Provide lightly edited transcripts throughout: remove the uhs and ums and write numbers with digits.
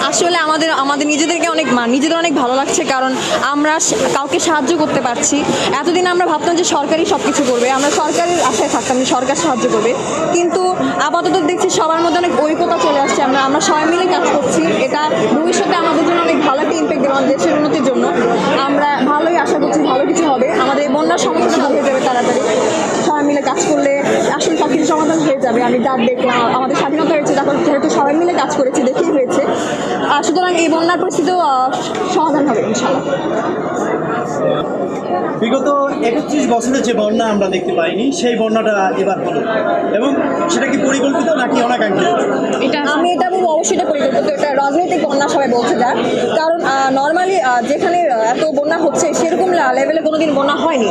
আসলে আমাদের আমাদের নিজেদেরকে নিজেদের অনেক ভালো লাগছে, কারণ আমরা কাউকে সাহায্য করতে পারছি। এতদিন আমরা ভাবতাম যে সরকারই সব কিছু করবে, আমরা সরকারের আশায় থাকতাম যে সরকার সাহায্য করবে, কিন্তু আপাতত দেখছি সবার মধ্যে অনেক ঐক্যতা চলে আসছে। আমরা সবাই মিলে কাজ করছি, এটা ভবিষ্যতে আমাদের জন্য অনেক ভালো একটা ইম্প্যাক্ট দেবে আমাদের দেশের উন্নতির জন্য। আমরা ভালোই আশা করছি ভালো কিছু হবে, আমাদের এই বন্যার সমস্যাটা হয়ে যাবে তাড়াতাড়ি। সবাই মিলে কাজ করলে আসলে সব কিছু সমাধান হয়ে যাবে। আমি যা দেখলাম আমাদের স্বাধীনতা হয়েছে, তখন যেহেতু সবাই মিলে কাজ করেছি দেখেই হয়েছে। সুতরাং এই বন্যার পরিস্থিতিও সমাধান হবে ইনশাআল্লাহ। বিগত 31 বছরের যে বন্যা আমরা দেখতে পাইনি, সেই বন্যাটা এবার হলো, এবং সেটা কি পরিকল্পিত নাকি অনাকাঙ্ক্ষিত? আমি এটা বলবো অবশ্যই এটা পরিকল্পিত, এটা রাজনৈতিক বন্যা সবাই বলছে যা। কারণ নর্মালি যেখানে এত বন্যা হচ্ছে সেরকম লেভেলে কোনোদিন বন্যা হয়নি।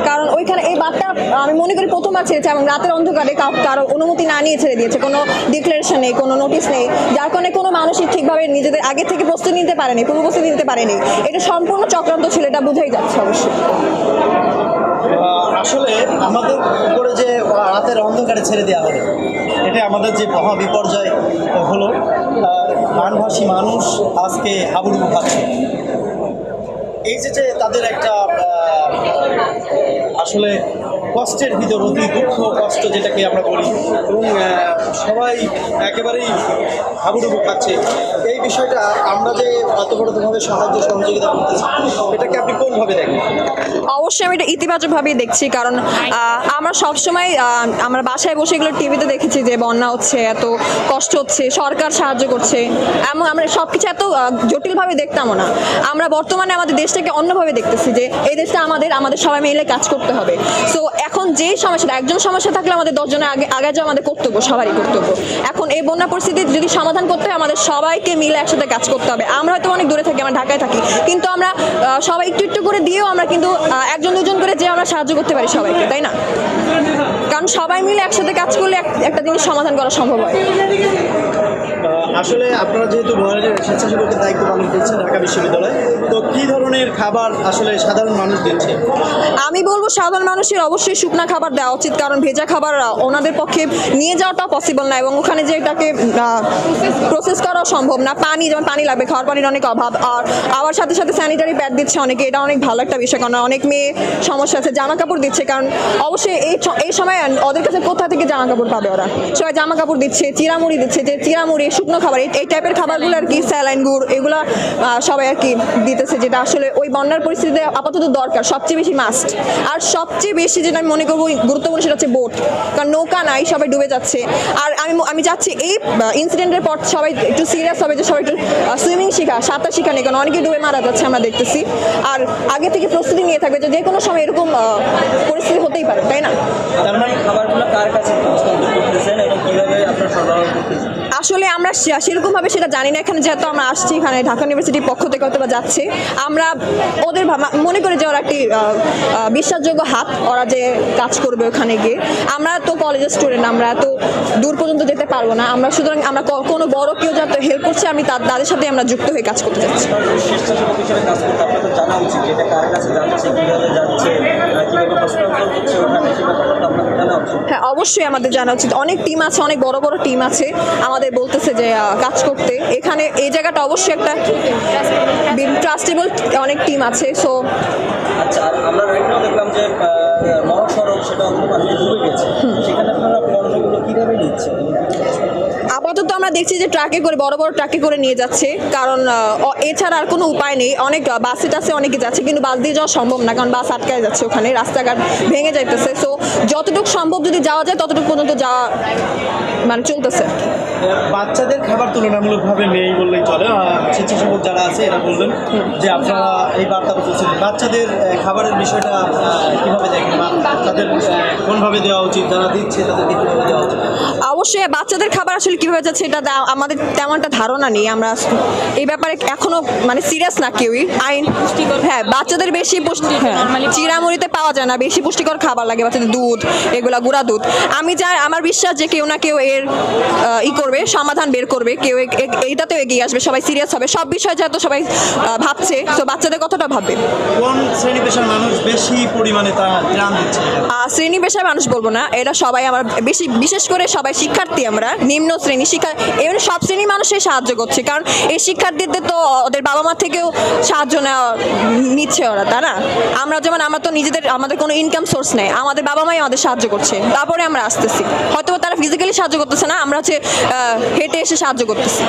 কারণ ওইখানে এই বাঁধটা আমি মনে করি প্রথমবার ছেড়েছে, এবং রাতের অন্ধকারে কারো অনুমতি না নিয়ে ছেড়ে দিয়েছে, কোনো ডিক্লারেশন নেই, কোনো নোটিশ নেই, যার কারণে কোনো মানুষই ঠিকভাবে নিজেদের আগে থেকে প্রস্তুতি নিতে পারেনি, পূর্ব প্রস্তুতি নিতে পারেনি। এটা সম্পূর্ণ চক্রান্ত ছিল, এটা বোঝাই যাচ্ছে অবশ্যই। আসলে আমাদের উপরে যে রাতের অন্ধকারে ছেড়ে দেওয়া হলো, এটা আমাদের যে মহা বিপর্যয় হলো। বানভাসী মানুষ আজকে হাবুডুবু খাচ্ছে। এই যে তাদের একটা আসলে কষ্টের ভিতর, অতি দুঃখ কষ্ট যেটাকে আমরা বলি, এবং সবাই একেবারেই হাবুডুবু খাচ্ছে। এই বিষয়টা আমরা যে অতপ্রতভাবে সাহায্য সহযোগিতা করতেছি, এটাকে আপনি কোনভাবে দেখেন? অবশ্যই আমি এটা ইতিবাচকভাবেই দেখছি, কারণ আমরা সবসময় আমরা বাসায় বসে এগুলো টিভিতে দেখেছি যে বন্যা হচ্ছে, এত কষ্ট হচ্ছে, সরকার সাহায্য করছে, এমন আমরা সব কিছু এত জটিলভাবে দেখতামও না। আমরা বর্তমানে আমাদের দেশটাকে অন্যভাবে দেখতেছি যে এই দেশটা আমাদের সবাই মিলে কাজ করতে হবে। সো এখন যেই সমস্যাটা, একজন সমস্যা থাকলে আমাদের 10 জনের আগে যাওয়া আমাদের কর্তব্য, সবারই কর্তব্য। এখন এই বন্যা পরিস্থিতি যদি সমাধান করতে হয়, আমাদের সবাইকে মিলে একসাথে কাজ করতে হবে। আমরা হয়তো অনেক দূরে থাকি, আমরা ঢাকায় থাকি, কিন্তু আমরা সবাই একটু একটু করে দিয়েও আমরা কিন্তু একজন দুজন করে যে আমরা সাহায্য করতে পারি সবাইকে, তাই না? কারণ সবাই মিলে একসাথে কাজ করলে একটা জিনিস সমাধান করা সম্ভব হয়। আসলে আপনারা যেহেতু ভলান্টিয়ার স্বেচ্ছাসেবকের দায়িত্ব পালন করছেন ঢাকা বিশ্ববিদ্যালয়ে, তো কী ধরনের খাবার আসলে সাধারণ মানুষ দিচ্ছে? আমি বলবো সাধারণ মানুষের অবশ্যই শুকনা খাবার দেওয়া উচিত, কারণ ভেজা খাবার ওনাদের পক্ষে নিয়ে যাওয়াটাও পসিবল না, এবং ওখানে যে এটাকে প্রসেস করাও সম্ভব না। পানি, যেমন পানি লাগবে, খাওয়ার পানির অনেক অভাব, আর আবার সাথে সাথে স্যানিটারি প্যাড দিচ্ছে অনেকে, এটা অনেক ভালো একটা বিষয়। কারণ অনেক মেয়ে সমস্যা আছে, জামা কাপড় দিচ্ছে, কারণ অবশ্যই এই সময় ওদের কাছে কোথা থেকে জামা কাপড় পাবে, ওরা সবাই জামা কাপড় দিচ্ছে, চিরামুড়ি দিচ্ছে, যে চিরামুড়ি শুকনো খাবার, এই টাইপের খাবারগুলো আর কি, স্যালাইন গুড়, এগুলো সবাই আর কি দিতেছে, যেটা আসলে ওই বন্যার পরিস্থিতিতে আপাতত দরকার, সবচেয়ে বেশি মাস্ট। আর সবচেয়ে বেশি যেটা আমি মনে করবো গুরুত্বপূর্ণ সেটা হচ্ছে বোট, কারণ নৌকা নাই, সবাই ডুবে যাচ্ছে। আর আমি চাচ্ছি এই ইনসিডেন্টের পর সবাই একটু সিরিয়াস হবে, যে সবাই একটু সুইমিং শেখা, সাঁতার শেখা নেই, কারণ অনেকে ডুবে মারা যাচ্ছে আমরা দেখতেছি। আর আগে থেকে প্রস্তুতি নিয়ে থাকবে যে কোনো সময় এরকম পরিস্থিতি হতেই পারে, তাই না? খাবারগুলো কার কাছে করতেছেন এবং কিভাবে আপনারা সরবরাহ করতেছেন? আসলে আমরা সেরকমভাবে সেটা জানি না। এখানে যেহেতু আমরা আসছি, এখানে ঢাকা ইউনিভার্সিটির পক্ষ থেকে হয়তো বা যাচ্ছে, আমরা ওদের মনে করি যে ওরা একটি বিশ্বাসযোগ্য হাত, ওরা যে কাজ করবে ওখানে গিয়ে। আমরা তো কলেজের স্টুডেন্ট, আমরা এত দূর পর্যন্ত যেতে পারবো না। সুতরাং আমরা কোনো বড় কেউ যাতে হেল্প করছে, আমি তাদের সাথে আমরা যুক্ত হয়ে কাজ করতে চাচ্ছি। হ্যাঁ, অবশ্যই আমাদের জানা উচিত। অনেক টিম আছে, অনেক বড় বড় টিম আছে আমাদের বলতেছে যে কাজ করতে। এখানে এই জায়গাটা অবশ্যই একটা ট্রাস্টেবল অনেক টিম আছে। সো আচ্ছা, আমরা দেখলাম যে মহাসড়ক সেটা ডুবে গেছে, সেখানে আপনারা পণ্যগুলো কীভাবে নিচ্ছেন? আপাতত আমরা দেখছি যে ট্রাকে করে, বড় বড় ট্রাকে করে নিয়ে যাচ্ছে, কারণ এছাড়া আর কোনো উপায় নেই। অনেক বাসে টাসে অনেকে যাচ্ছে, কিন্তু বাস দিয়ে যাওয়া সম্ভব না, কারণ বাস আটকায় যাচ্ছে ওখানে, রাস্তাঘাট ভেঙে যাইতেছে। সো যতটুকু সম্ভব যদি যাওয়া যায় ততটুকু পর্যন্ত যাওয়া চলতেছে। বাচ্চাদের খাবার তুলনামূলকভাবে নেই বললেই চলে। স্বেচ্ছাসেবক যারা আছে এরা বলবেন যে আপনারা এই বার্তা বলছেন, বাচ্চাদের খাবারের বিষয়টা কীভাবে দেখেন, তাদের কোনভাবে দেওয়া উচিত, যারা দিচ্ছে তাদেরকে কীভাবে দেওয়া উচিত? অবশ্যই বাচ্চাদের খাবার আসলে কীভাবে যাচ্ছে এটা আমাদের তেমন একটা ধারণা নেই। আমরা এই ব্যাপারে এখনো সিরিয়াস না কেউই। হ্যাঁ, বাচ্চাদের বেশি পুষ্টি, চিরামুড়িতে পাওয়া যায় না, বেশি পুষ্টিকর খাবার লাগে বাচ্চাদের, দুধ, এগুলা গুঁড়া দুধ। আমার বিশ্বাস যে কেউ না কেউ এর করবে। করবে, সমাধান বের করবে, কেউ এইটাতেও এগিয়ে আসবে, সবাই সিরিয়াস হবে। সব বিষয় যেহেতু সবাই ভাবছে, তো বাচ্চাদের কতটা ভাববে? কোন শ্রেণী পেশার মানুষ বেশি পরিমাণে তা ত্রাণ দিচ্ছে? শ্রেণী পেশার মানুষ বলবো না, এটা সবাই আমার বিশেষ করে সবাই শিক্ষার্থী, আমরা নিম্ন শ্রেণী শিক্ষা, এমন সব শ্রেণীর মানুষই সাহায্য করছে, কারণ এই শিক্ষার্থীদের তো ওদের বাবা মা থেকেও সাহায্য নিচ্ছে ওরা, তাই না? আমরা যেমন, আমরা তো আমাদের কোনো ইনকাম সোর্স নেই, আমাদের বাবা মাই আমাদের সাহায্য করছে, তারপরে আমরা আসতেছি। হয়তো তারা ফিজিক্যালি সাহায্য করতেছে না, আমরা হচ্ছে হেঁটে এসে সাহায্য করতেছি।